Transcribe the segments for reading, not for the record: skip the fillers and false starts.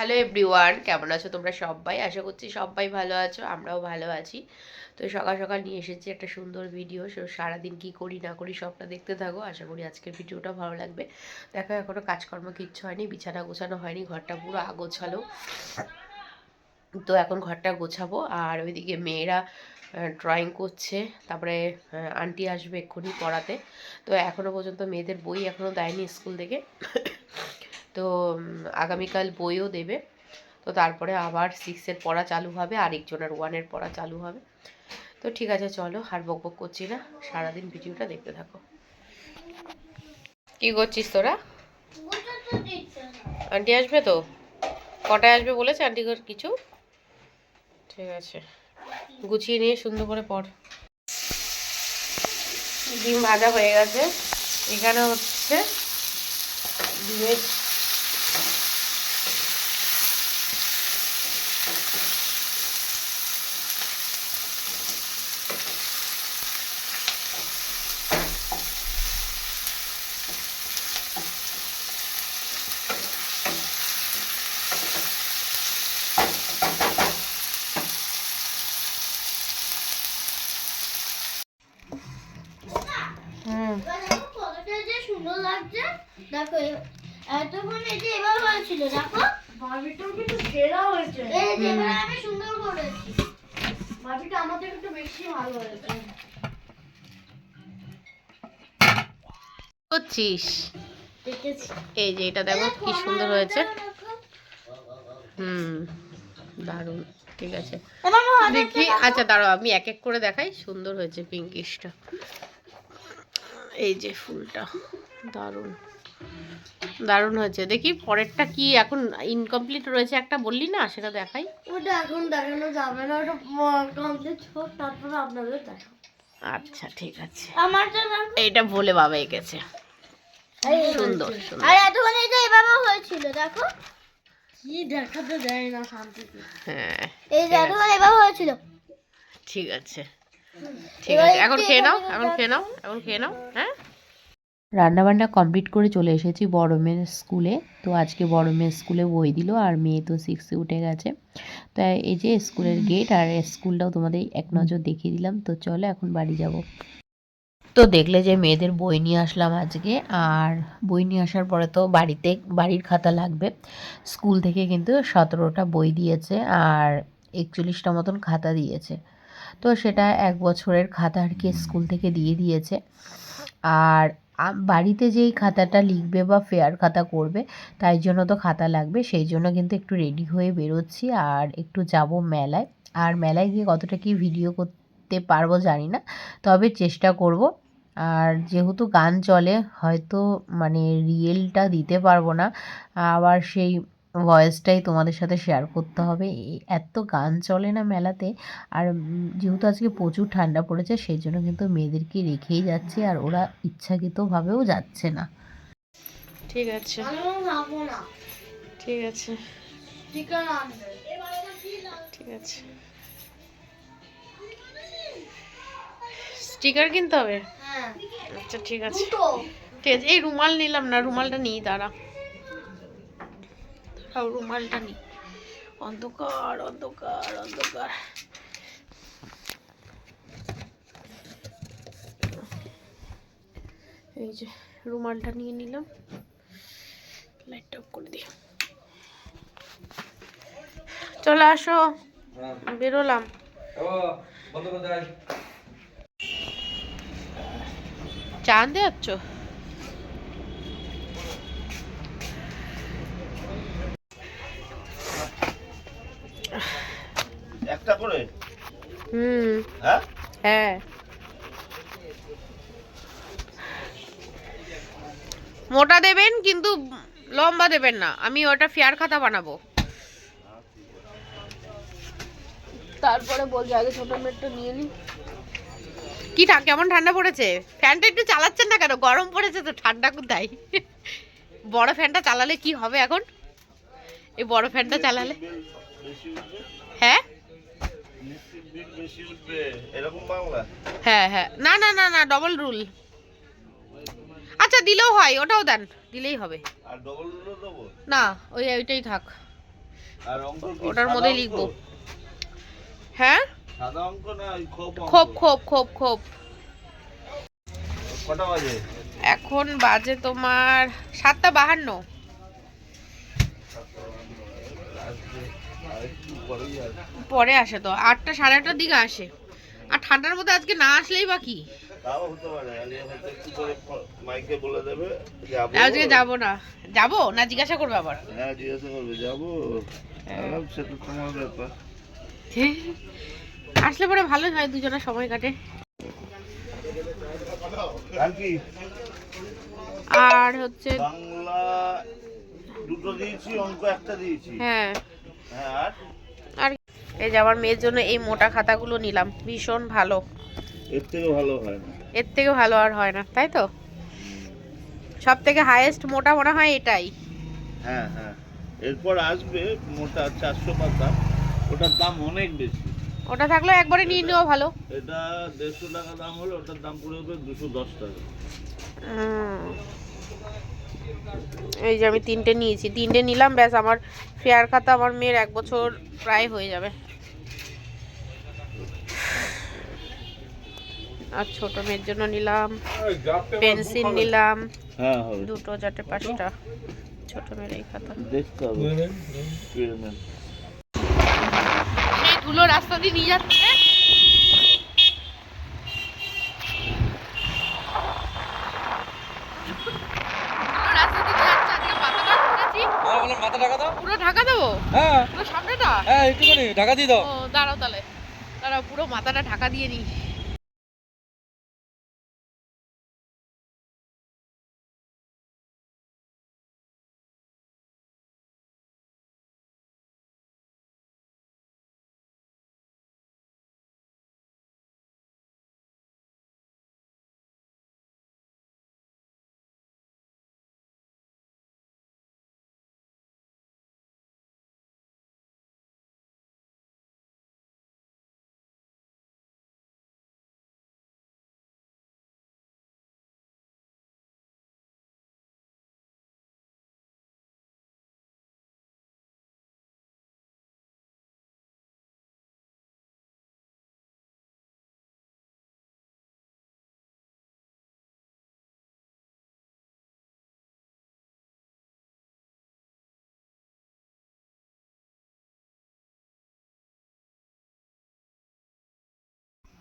Hello everyone, কেমন আছো তোমরা সবাই? আশা করছি সবাই ভালো আছো, আমরাও ভালো আছি। তো সকাল সকাল নিয়ে এসেছি একটা সুন্দর ভিডিও। সারাদিন কি করি না করি সবটা দেখতে থাকো। আশা করি আজকের ভিডিওটা ভালো লাগবে। দেখো, এখনো কাজকর্ম কিচ্ছু হয়নি, বিছানা গোছানো হয়নি, ঘরটা পুরো আগোছালো। তো এখন ঘরটা গোছাবো। আর ওইদিকে মেয়েরা ড্রয়িং করছে, তারপরে আন্টি আসবে এক্ষুনি পড়াতে। তো এখনও পর্যন্ত মেয়েদের বই এখনও দেয়নি স্কুল থেকে। তো আগামীকাল বইও দেবে। তো তারপরে আবার 6-এর পড়া চালু হবে, আরেকজনের 1-এর পড়া চালু হবে। তো ঠিক আছে, চলো আর বকবক করছি না, সারাদিন ভিডিওটা দেখতে থাকো। কি করছিস তোরা? আন্টি আসবে তো? কটায় আসবে বলেছে আন্টি? কিছু? ঠিক আছে, গুছিয়ে নিয়ে সুন্দর করে পড়। ডিম ভাজা হয়ে গেছে। এখানে হচ্ছে ডিমের সুন্দর লাগছে। দেখো এতক্ষণ এই যে এবার হয়েছিল, দেখো বারবিটাও কিন্তু সেরা হয়েছে। এই যে এবার আমি সুন্দর করেছি, বারবিটা আমাদের একটু বেশি ভালো হয়েছে। করছিস? এই যে এটা দেখো কি সুন্দর হয়েছে। দারুণ। ঠিক আছে, দেখি। আচ্ছা দাঁড়াও, আমি এক এক করে দেখাই। সুন্দর হয়েছে পিঙ্কিশটা। এই যে ফুলটা দারুণ দারুণ হয়েছে। দেখি পরেরটা কি এখন ইনকমপ্লিট রয়েছে একটা, বললি না, সেটা দেখাই। ওটা এখন দেখানো যাবে না, ওটা কমপ্লিট হোক তারপরে আপনাদের দেখাবো। আচ্ছা ঠিক আছে, এইটা বলে বাবা এঁকেছে। সুন্দর সুন্দর। আর এতক্ষণ এটা এভাবে হয়েছিল, দেখো কি দেখাতে দেয় না শান্তিতে। হ্যাঁ, এই যে এতক্ষণ এভাবে হয়েছিল। ঠিক আছে ঠিক আছে, এখন খেয়ে নাও, এখন খেয়ে নাও, এখন খেয়ে নাও। হ্যাঁ, রান্নাবান্না কমপ্লিট করে চলে এসেছি বড় মেয়ের স্কুলে। তো আজকে বড় মেয়ের স্কুলে বই দিল, আর মেয়ে তো 6-এ উঠে গেছে। তো এই যে স্কুলের গেট, আর স্কুলটাও তোমাদের এক নজর দেখিয়ে দিলাম। তো চলো এখন বাড়ি যাব। তো দেখলে যে মেয়েদের বই নিয়ে আসলাম আজকে। আর বই নিয়ে আসার পরে তো বাড়ির খাতা লাগবে। স্কুল থেকে কিন্তু 17টা বই দিয়েছে, আর 41টা মতন খাতা দিয়েছে। তো সেটা 1 বছরের খাতা আর কি স্কুল থেকে দিয়ে দিয়েছে। আর বাড়িতে যেই খাতাটা লিখবে বা ফেয়ার খাতা করবে, তাই জন্য তো খাতা লাগবে। সেই জন্য কিন্তু একটু রেডি হয়ে বেরোচ্ছি, আর একটু যাব মেলায়। আর মেলায় গিয়ে কতটা কি ভিডিও করতে পারবো জানি না, তবে চেষ্টা করব। আর যেহেতু গান চলে, হয়তো মানে রিয়েলটা দিতে পারবো না, আবার সেই ভয়েসটাই তোমাদের সাথে শেয়ার করতে হবে। এত গান চলে না মেলাতে। আর যেহেতু আজকে প্রচুর ঠান্ডা পড়েছে, সেই জন্য কিন্তু মেয়েদেরকে রেখেই যাচ্ছে, আর ওরা ইচ্ছাকৃতভাবেও যাচ্ছে না। ঠিক আছে ঠিক আছে ঠিক আছে, স্টিকার কিনতে হবে। আচ্ছা ঠিক আছে ঠিক আছে। এই রুমাল নিলাম না, রুমালটা নিই, দাঁড়া, রুমালটা নিই। অন্ধকার অন্ধকার অন্ধকার। এই যে রুমালটা নিয়ে নিলাম, লাইটটা অফ করে দিই। চলে আসো, বেরোলাম। চা আনতে যাচ্ছ? একটা করে? হ্যাঁ হ্যাঁ, মোটা দেবেন কিন্তু লম্বা দেবেন না, আমি ওটা ফেয়ার খাতা বানাবো। তারপরে বলছে আগে ছোট মেটটা নিয়ে নি। কি কেমন ঠান্ডা পড়েছে? ফ্যানটা একটু চালাচ্ছেন না কেন? গরম পড়েছে তো, ঠান্ডা কোথায়? বড় ফ্যানটা চালালে কি হবে এখন? এই বড় ফ্যানটা চালালে হ্যাঁ হ্যাঁ হ্যাঁ, না না না না, ডবল রুল। আচ্ছা দিলেও হয়, ওটাও দেন, দিলেই হবে। না, ওইটাই থাক। ওটার মধ্যে লিখবো। হ্যাঁ সাদা অঙ্ক না খোপ খোপ খোপ খোপ। কটা বাজে এখন? বাজে তোমার 7:52। পরে আসে তো 8টা 8:30টার দিকে আসে। আর ঠান্ডার মধ্যে আজকে না আসলেই বা কি, আজকে যাবো না। যাবো না জিজ্ঞাসা করবে আবার? হ্যাঁ জিজ্ঞাসা করবে যাবো, সেটা তোমার ব্যাপার। আসলে পরে ভালো হয়, দুজনের সময় কাটে। আর হচ্ছে বাংলা দুটো দিয়েছি, অঙ্ক একটা দিয়েছি। হ্যাঁ আর এই যে আমার মেয়ের জন্য এই মোটা খাতাগুলো নিলাম, ভীষণ ভালো। এর থেকে ভালো হয় না, এর থেকে ভালো আর হয় না, তাই তো? সব থেকে হাইয়েস্ট মোটা মনে হয় এটাই। হ্যাঁ হ্যাঁ, এরপর আসবে মোটা 400 পাতা, ওটার দাম অনেক বেশি। ওটা থাকলে একবারে নিয়ে নেওয়া ভালো। এটা 150 টাকা দাম হলো, ওটার দাম পড়ে যাবে 210 টাকা। এই যে আমি 3টে নিয়েছি, 3টে নিলাম, ব্যাস আমার ফেয়ার খাতা আমার মেয়ের 1 বছর প্রায় হয়ে যাবে। আর ছোট মেয়ের জন্য নিলাম পেন্সিল, নিলাম 2টো 4টে 5টা ছোট মেয়ের এই খাতা। দেখতে হবে সেই ধুলো রাস্তা দিয়ে নিয়ে যাচ্ছে। পুরো ঢাকা দেবো? হ্যাঁ পুরো সামনেটা, হ্যাঁ একটুখানি ঢাকা দিয়ে দাও। দাঁড়াও তাহলে, দাঁড়াও পুরো মাথাটা ঢাকা দিয়ে নিই।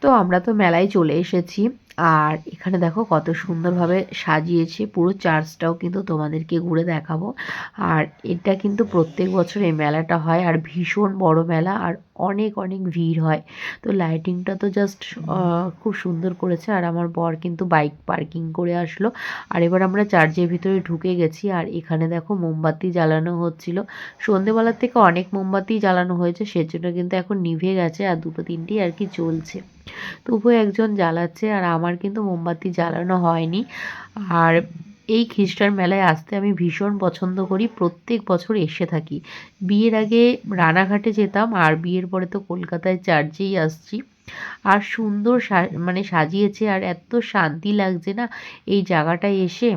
তো আমরা তো মেলায় চলে এসেছি, আর এখানে দেখো কত সুন্দরভাবে সাজিয়েছে, পুরো চার্চটাও কিন্তু তোমাদেরকে ঘুরে দেখাবো। আর এটা কিন্তু প্রত্যেক বছর এই মেলাটা হয়, আর ভীষণ বড় মেলা, আর অনেক অনেক ভিড় হয়। তো লাইটিংটা তো জাস্ট খুব সুন্দর করেছে। আর আমার বর কিন্তু বাইক পার্কিং করে আসলো। আর এবার আমরা চার্চের ভিতরে ঢুকে গেছি, আর এখানে দেখো মোমবাতি জ্বালানো হচ্ছিল। সন্ধেবেলার থেকে অনেক মোমবাতি জ্বালানো হয়েছে, সেজন্য কিন্তু এখন নিভে গেছে, আর 2-3টি আর কি চলছে। তবুও একজন জ্বালাচ্ছে, আর আমার কিন্তু মোমবাতি জ্বালানো হয়নি। আর এই খ্রিস্টান মেলায় আসতে আমি ভীষণ পছন্দ করি, প্রত্যেক বছর এসে থাকি। বিয়ের আগে রানাঘাটে যেতাম, আর বিয়ের পরে তো কলকাতায় চার্চেই আসছি। আর সুন্দর মানে সাজিয়েছে, আর এত শান্তি লাগছে না এই জায়গাটায় এসে,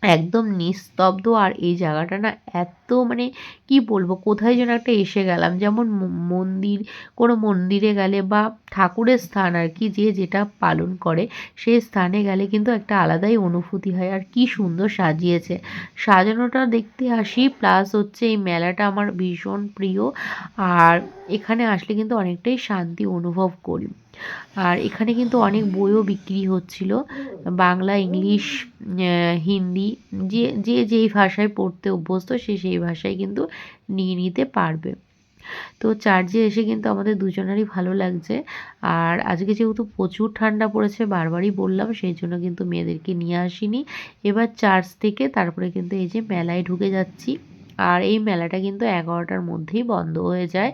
একদম নিস্তব্ধ। আর এই জায়গাটা না এত মানে কি বলবো, কোথায় যেন একটা এসে গেলাম, যেমন মন্দির, কোনো মন্দিরে গেলে বা ঠাকুরের স্থান আর কি, যে যেটা পালন করে সেই স্থানে গেলে কিন্তু একটা আলাদাই অনুভূতি হয়। আর কি সুন্দর সাজিয়েছে, সাজানোটা দেখতে আসি, প্লাস হচ্ছে এই মেলাটা আমার ভীষণ প্রিয়। আর এখানে আসলে কিন্তু অনেকটাই শান্তি অনুভব করি। আর এখানে কিন্তু অনেক বইও বিক্রি হচ্ছিল, বাংলা, ইংলিশ, হিন্দি, যে যে যেই ভাষায় পড়তে অভ্যস্ত সে সেই ভাষায় কিন্তু নিয়ে নিতে পারবে। তো চার্চে এসে কিন্তু আমাদের দুজনেরই ভালো লাগছে। আর আজকে যেহেতু প্রচুর ঠান্ডা পড়েছে, বারবারই বললাম, সেই জন্য কিন্তু মেয়েদেরকে নিয়ে আসিনি। এবার চার্চ থেকে তারপরে কিন্তু এই যে মেলায় ঢুকে যাচ্ছি। আর এই মেলাটা কিন্তু 11টার মধ্যেই বন্ধ হয়ে যায়।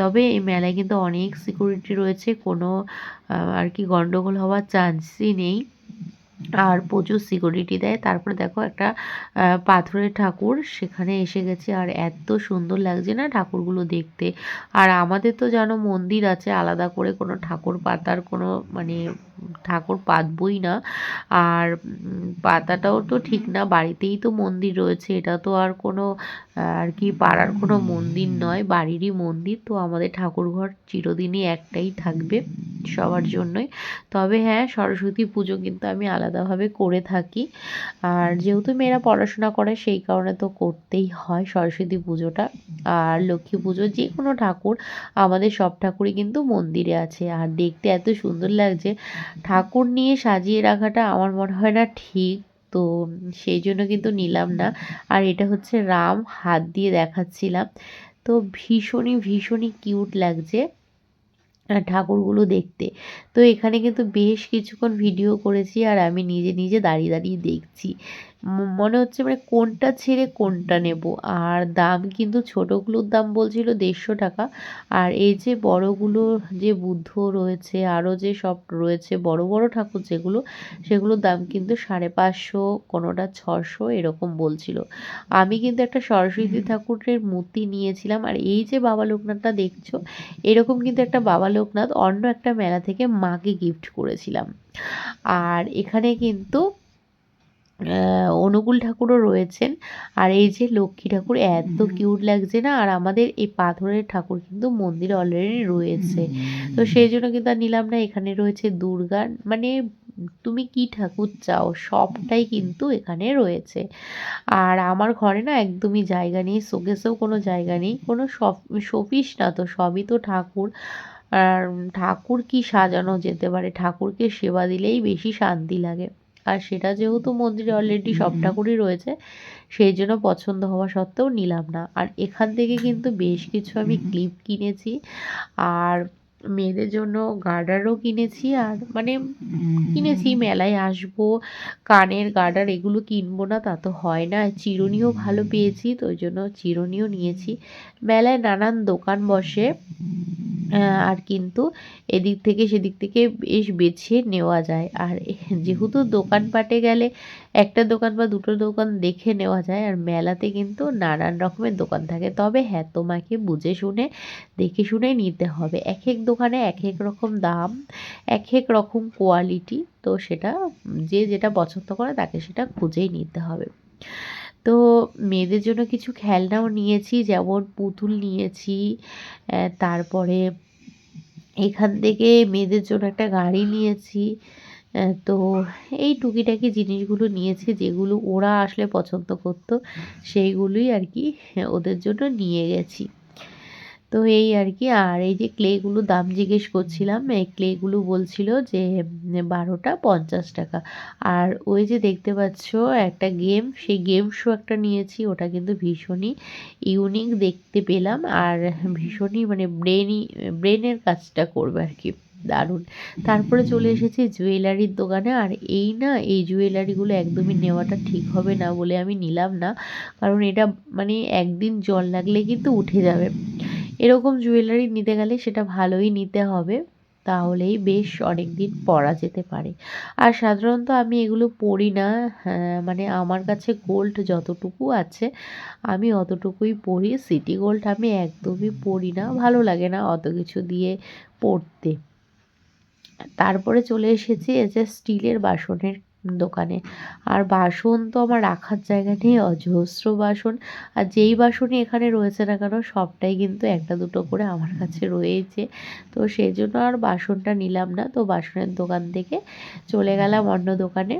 তবে এই মেলায় কিন্তু অনেক সিকিউরিটি রয়েছে, কোনো আর কি গন্ডগোল হওয়ার চান্সই নেই, আর প্রচুর সিকিউরিটি দেয়। তারপরে দেখো একটা পাথরের ঠাকুর, সেখানে এসে গেছে, আর এত সুন্দর লাগছে না ঠাকুরগুলো দেখতে। আর আমাদের তো জানো মন্দির আছে আলাদা করে, কোনো ঠাকুর পাতার কোনো মানে ঠাকুর পাতবই না। আর পাতাটাও তো ঠিক না, বাড়িতেই তো মন্দির রয়েছে, এটা তো আর কোনো আর কি পাড়ার কোনো মন্দির নয়, বাড়িরই মন্দির। তো আমাদের ঠাকুরঘর চিরদিনই একটাই থাকবে সবার জন্যই। তবে হ্যাঁ, সরস্বতী পুজো কিন্তু আমি আলাদাভাবে করে থাকি। আর যেহেতু মেয়েরা পড়াশোনা করে সেই কারণে তো করতেই হয় সরস্বতী পুজোটা। আর লক্ষ্মী পুজো যে কোনো ঠাকুর, আমাদের সব ঠাকুরই কিন্তু মন্দিরে আছে। আর দেখতে এত সুন্দর লাগছে, ঠাকুর নিয়ে সাজিয়ে রাখাটা আমার মনে হয় না ঠিক। তো সেই জন্য কিন্তু নিলাম না। আর এটা হচ্ছে রাম, হাত দিয়ে দেখাচ্ছিলাম। তো ভীষণই ভীষণই কিউট লাগছে ঠাকুরগুলো দেখতে। তো এখানে কিন্তু বেশ কিছুক্ষণ ভিডিও করেছি আর আমি নিজে নিজে দাঁড়িয়ে দাঁড়িয়ে দেখছি। মনে হচ্ছে মানে কোনটা ছেড়ে কোনটা নেব। আর দাম কিন্তু ছোটোগুলোর দাম বলছিল 150 টাকা। আর এই যে বড়গুলো, যে বুদ্ধ রয়েছে, আরও যে সব রয়েছে বড় বড় ঠাকুর যেগুলো, সেগুলোর দাম কিন্তু 550, কোনোটা 600 এরকম বলছিল। আমি কিন্তু একটা সরস্বতী ঠাকুরের মূর্তি নিয়েছিলাম। আর এই যে বাবা লোকনাথটা দেখছো, এরকম কিন্তু একটা বাবা লোকনাথ অন্য একটা মেলা থেকে মাকে গিফট করেছিলাম। আর এখানে কিন্তু অনুকূল ঠাকুরও রয়েছেন। আর এই যে লক্ষ্মী ঠাকুর, এত কিউট লাগছে না। আর আমাদের এই পাথরের ঠাকুর কিন্তু মন্দিরে অলরেডি রয়েছে, তো সেই জন্য কিন্তু আর নিলাম না। এখানে রয়েছে দুর্গা, মানে তুমি কি ঠাকুর চাও সবটাই কিন্তু এখানে রয়েছে। আর আমার ঘরে না একদমই জায়গা নেই, শোকেসেও কোনো জায়গা নেই, কোনো শোপিস না তো, সবই তো ঠাকুর। আর ঠাকুর কি সাজানো যেতে পারে, ঠাকুরকে সেবা দিলেই বেশি শান্তি লাগে। আর সেটা যেহেতু মন্দিরে অলরেডি সব ঠাকুরই রয়েছে, সেই জন্য পছন্দ হওয়া সত্ত্বেও নিলাম না। আর এখান থেকে কিন্তু বেশ কিছু আমি ক্লিপ কিনেছি, আর মেয়েদের জন্য গার্ডারও কিনেছি। আর মানে কিনেছি, মেলায় আসবো, কানের গার্ডার এগুলো কিনবো না তা তো হয় না। চিরুনিও ভালো পেয়েছি, তো ওই জন্য চিরুনিও নিয়েছি। মেলায় নানান দোকান বসে, আর কিন্তু এদিক থেকে সেদিক থেকে বেশ বেছে নেওয়া যায়। আর যেহেতু দোকানপাটে গেলে একটা দোকান বা দুটো দোকান দেখে নেওয়া যায়, আর মেলাতে কিন্তু নানান রকমের দোকান থাকে। তবে হ্যাঁ, তোমাকে বুঝে শুনে দেখে শুনে নিতে হবে। এক এক দোকানে এক এক রকম দাম, এক এক রকম কোয়ালিটি। তো সেটা যে যেটা পছন্দ করে তাকে সেটা খুঁজেই নিতে হবে। তো মেয়েদের জন্য কিছু খেলনাও নিয়েছি, যেমন পুতুল নিয়েছি, তারপরে এখান থেকে মেয়েদের জন্য একটা গাড়ি নিয়েছি। তো এই টুকিটাকি জিনিসগুলো নিয়েছি, যেগুলো ওরা আসলে পছন্দ করতো সেইগুলোই আর কি ওদের জন্য নিয়ে গেছি। তো এই আর কি। আর এই যে ক্লেগুলো দাম জিজ্ঞেস করছিলাম, এই ক্লেগুলো বলছিল যে 12টা 50 টাকা। আর ওই যে দেখতে পাচ্ছ একটা গেম, সেই গেম শো একটা নিয়েছি, ওটা কিন্তু ভীষণই ইউনিক দেখতে পেলাম। আর ভীষণই মানে ব্রেনের কাজটা করবে আর কি, দারুণ। তারপরে চলে এসেছি জুয়েলারির দোকানে। আর এই না, এই জুয়েলারিগুলো একদমই নেওয়াটা ঠিক হবে না বলে আমি নিলাম না, কারণ এটা মানে একদিন জল লাগলে কিন্তু উঠে যাবে। এরকম জুয়েলারি নিতে গেলে সেটা ভালোই নিতে হবে, তাহলেই বেশ অনেক দিন পরা যেতে পারে। আর সাধারণত আমি এগুলো পরি না, মানে আমার কাছে গোল্ড যতটুকু আছে আমি অতটুকুই পরি। সিটি গোল্ড আমি একদমই পরি না, ভালো লাগে না অত কিছু দিয়ে পরতে। তারপরে চলে এসেছি এই যে স্টিলের বাসনের দোকানে। আর বাসন তো আমার রাখার জায়গা নেই, অজস্র বাসন। আর যেই বাসনই এখানে রয়েছে না কেন, সবটাই কিন্তু একটা দুটো করে আমার কাছে রয়েছে। তো সেই জন্য আর বাসনটা নিলাম না, তো বাসনের দোকান থেকে চলে গেলাম অন্য দোকানে।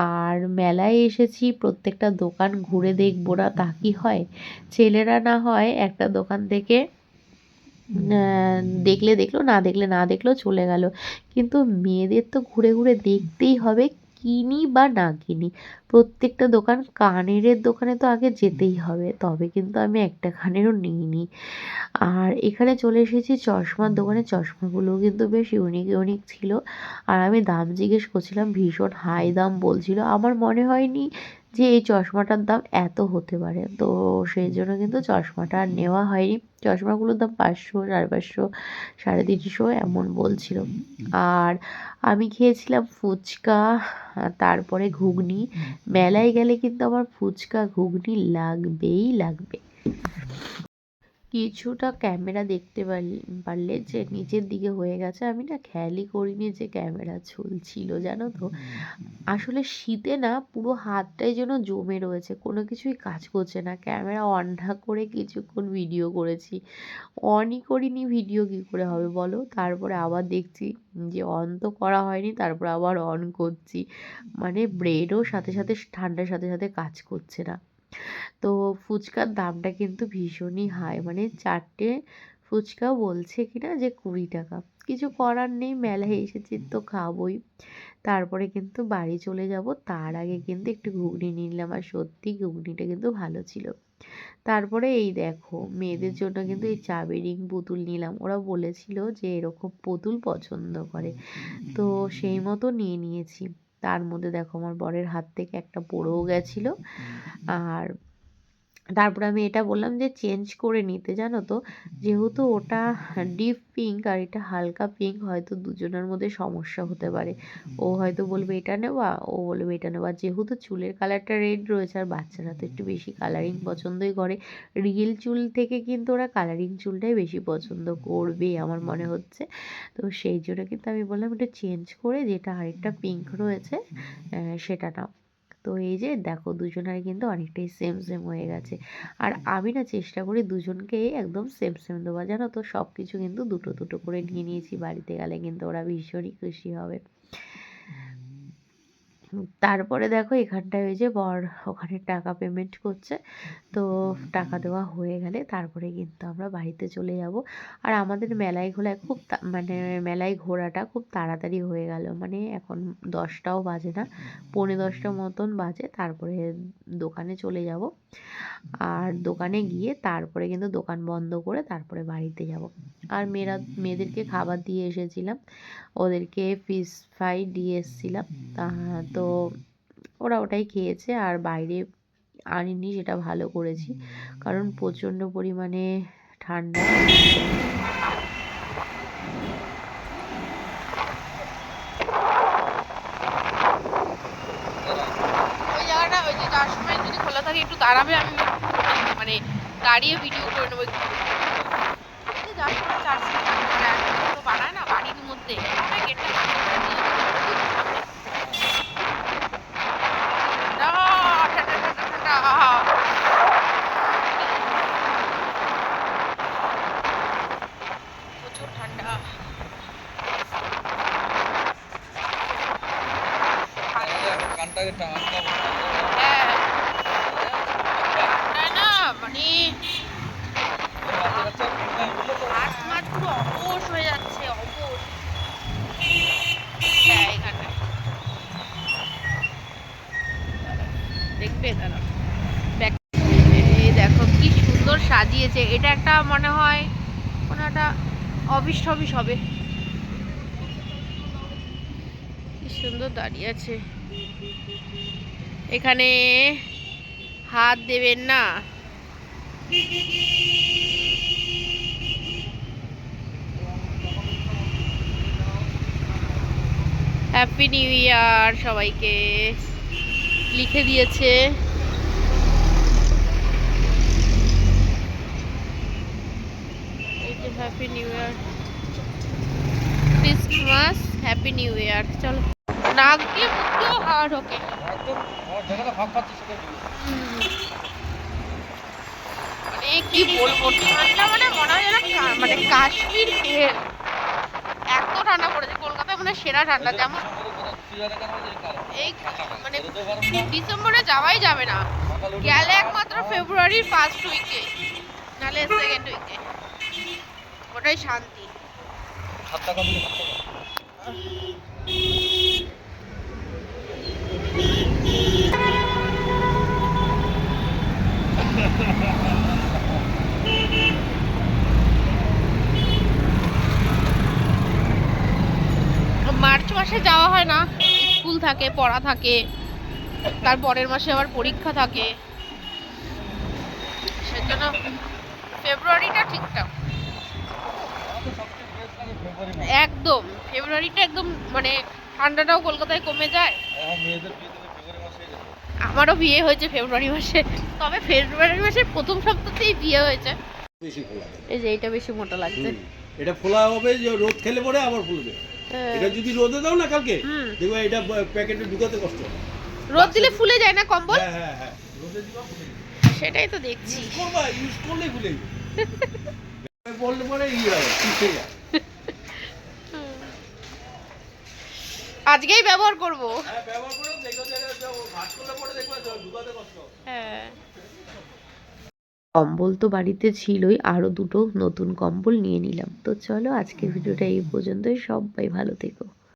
আর মেলায় এসেছি, প্রত্যেকটা দোকান ঘুরে দেখবো না তা কি হয়? ছেলেরা না হয় একটা দোকান থেকে দেখলে দেখলো, না দেখলে না দেখলো, চলে গেল। কিন্তু মেয়েদের তো ঘুরে ঘুরে দেখতেই হবে, কিনি বা না কিনি। প্রত্যেকটা দোকান, কানের দোকানে তো আগে যেতেই হবে, তবে কিন্তু আমি একটা কানেরও নিইনি। আর এখানে চলে এসেছি চশমার দোকানে, চশমাগুলো কিন্তু বেশ ইউনিক ইউনিক ছিল। আর আমি দাম জিজ্ঞেস করছিলাম, ভীষণ হাই দাম বলছিল। আমার মনে হয়নি যে এই চশমাটার দাম এত হতে পারে, তো সেই জন্য কিন্তু চশমাটা আর নেওয়া হয়নি। চশমাগুলোর দাম 500, 550, 350 এমন বলছিল। আর আমি খেয়েছিলাম ফুচকা, তারপরে ঘুগনি। মেলায় গেলে কিন্তু আমার ফুচকা ঘুগনি লাগবেই লাগবে। কিছুটা ক্যামেরা দেখতে পারলে যে নিচের দিকে হয়ে গেছে। আমি না খেয়ালই করিনি যে ক্যামেরা ঝুলছিল, জানো তো। আসলে শীতে না পুরো হাতটাই যেন জমে রয়েছে, কোনো কিছুই কাজ করছে না। ক্যামেরা অন না করে কিছুক্ষণ ভিডিও করেছি, অনই করিনি, ভিডিও কী করে হবে বলো। তারপরে আবার দেখছি যে অন তো করা হয়নি, তারপর আবার অন করছি। মানে ব্রেনও সাথে সাথে ঠান্ডার সাথে সাথে কাজ করছে না। তো ফুচকার দামটা কিন্তু ভীষণই হাই, মানে 4টে ফুচকা বলছে কিনা যে 20 টাকা। কিছু করার নেই, মেলায় এসেছি তো খাবোই। তারপরে কিন্তু বাড়ি চলে যাব, তার আগে কিন্তু একটু ঘুগনি নিলাম, আর সত্যি ঘুগনিটা কিন্তু ভালো ছিল। তারপরে এই দেখো মেয়েদের জন্য কিন্তু এই চাবি রিং পুতুল নিলাম, ওরা বলেছিল যে এরকম পুতুল পছন্দ করে, তো সেই মতো নিয়ে নিয়েছি। তার মধ্যে দেখো আমার বরের হাত থেকে একটা পড়েও গেছিলো। আর তারপরে আমি এটা বললাম যে চেঞ্জ করে নিতে, জানো তো, যেহেতু ওটা ডিপ পিঙ্ক আর এটা হালকা পিঙ্ক, হয়তো দুজনের মধ্যে সমস্যা হতে পারে। ও হয়তো বলবে এটা নেওয়া, ও বলবে এটা নেওয়া। যেহেতু চুলের কালারটা রেড রয়েছে, আর বাচ্চারা তো একটু বেশি কালারিং পছন্দই করে, রিয়েল চুল থেকে কিন্তু ওরা কালারিং চুলটাই বেশি পছন্দ করবে আমার মনে হচ্ছে। তো সেই জন্য কিন্তু আমি বললাম এটা চেঞ্জ করে যেটা আরেকটা পিঙ্ক রয়েছে সেটা নাও। তো এই যে দেখো দুজনের কিন্তু অনেকটাই সেম সেম হয়ে গেছে। আর আমি না চেষ্টা করি দুজনকেই একদম সেম সেম দেওয়া, জানো তো। সব কিছু কিন্তু দুটো দুটো করে নিয়ে নিয়েছি, বাড়িতে গেলে কিন্তু ওরা ভীষণই খুশি হবে। তারপরে দেখো এখানটায় ওই যে বর ওখানে টাকা পেমেন্ট করছে, তো টাকা দেওয়া হয়ে গেলে তারপরে কিন্তু আমরা বাড়িতে চলে যাব। আর আমাদের মেলায় ঘোরায় খুব মানে মেলায় ঘোরাটা খুব তাড়াতাড়ি হয়ে গেল, মানে এখন 10টাও বাজে না, 10:45 মতন বাজে। তারপরে দোকানে চলে যাব, আর দোকানে গিয়ে তারপরে কিন্তু দোকান বন্ধ করে তারপরে বাড়িতে যাব। আর মেয়েদেরকে খাবার দিয়ে এসেছিলাম, ওদেরকে ফিশ ফ্রাই দিয়ে এসেছিলাম, তো ওরা ওটাই খেয়েছে। আর বাইরে আনিনি, সেটা ভালো করেছি, কারণ প্রচণ্ড পরিমাণে ঠান্ডা। ওই জায়গাটা ওই যে যাওয়ার সময় যদি খোলা থাকে একটু দাঁড়াবে, আমি মানে দাঁড়িয়ে ভিডিও করে নেবো একটু। যাওয়ার সময় 4 সিট বানায় না বাড়ির মধ্যে, গেটটা প্রচুর ঠান্ডা। না মানে হাত মাত পুরো অবশ হয়ে যাচ্ছে, অবশ। এখানটায় দেখবে দাঁড়া, এই দেখো কি সুন্দর সাজিয়েছে। এটা একটা মনে হয় কোনো একটা অফিস টফিস হবে। কি সুন্দর দাঁড়িয়ে আছে। এখানে হাত দেবেন না। হ্যাপি নিউ ইয়ার সবাইকে লিখে দিয়েছে। এই যে happy new year, Christmas, happy new year. চলো নাক দিয়ে মুখেও হাওয়া ঢোকে। মানে কি বলবো, ঠান্ডা মানে মনে হয় যেন মানে কাশ্মীর এত ঠান্ডা পড়েছে। কলকাতায় মানে সেরা ঠান্ডা। যেমন এই মানে ডিসেম্বরে যাওয়াই যাবে না, গেলে একমাত্র ফেব্রুয়ারির ফার্স্ট উইকে, নাহলে সেকেন্ড উইকে, ওটাই শান্তি। মার্চ মাসে যাওয়া হয় না, স্কুল থাকে, পড়া থাকে, তার পরের মাসে আবার পরীক্ষা থাকে, সেজন্য ফেব্রুয়ারিটা ঠিকঠাক। একদম ফেব্রুয়ারিটা একদম মানে ঠান্ডাটাও কলকাতায় কমে যায়। আমারও বিয়ে হয়েছে ফেব্রুয়ারি মাসে, তবে ফেব্রুয়ারি মাসের প্রথম সপ্তাহতেই বিয়ে হয়েছে। বেশি ফোলা এই যে এটা বেশি মোটা লাগছে। এটা ফোলা হবে যে রোদ খেলে পরে আবার ফুলবে। এটা যদি রোদে দাও না কালকে দেখো এটা প্যাকেটে ঢুকাতে কষ্ট হবে। রোদ দিলে ফুলে যায় না কম্বল? হ্যাঁ হ্যাঁ হ্যাঁ রোদে দিবা ফুলে যাবে। সেটাই তো দেখছি। ইউজ করলেই ফুলে যাবে। বললে পরে পিছে যায়। আজকেই ব্যবহার করব। হ্যাঁ ব্যবহার করো দেখো ভাত করলে পরে দেখবে ঢুকাতে কষ্ট হবে। হ্যাঁ। কম্বল তো বাড়িতে ছিলই, আরো দুটো নতুন কম্বল নিয়ে নিলাম। তো চলো আজকের ভিডিওটা এই পর্যন্তই। সবাই ভালো থেকো।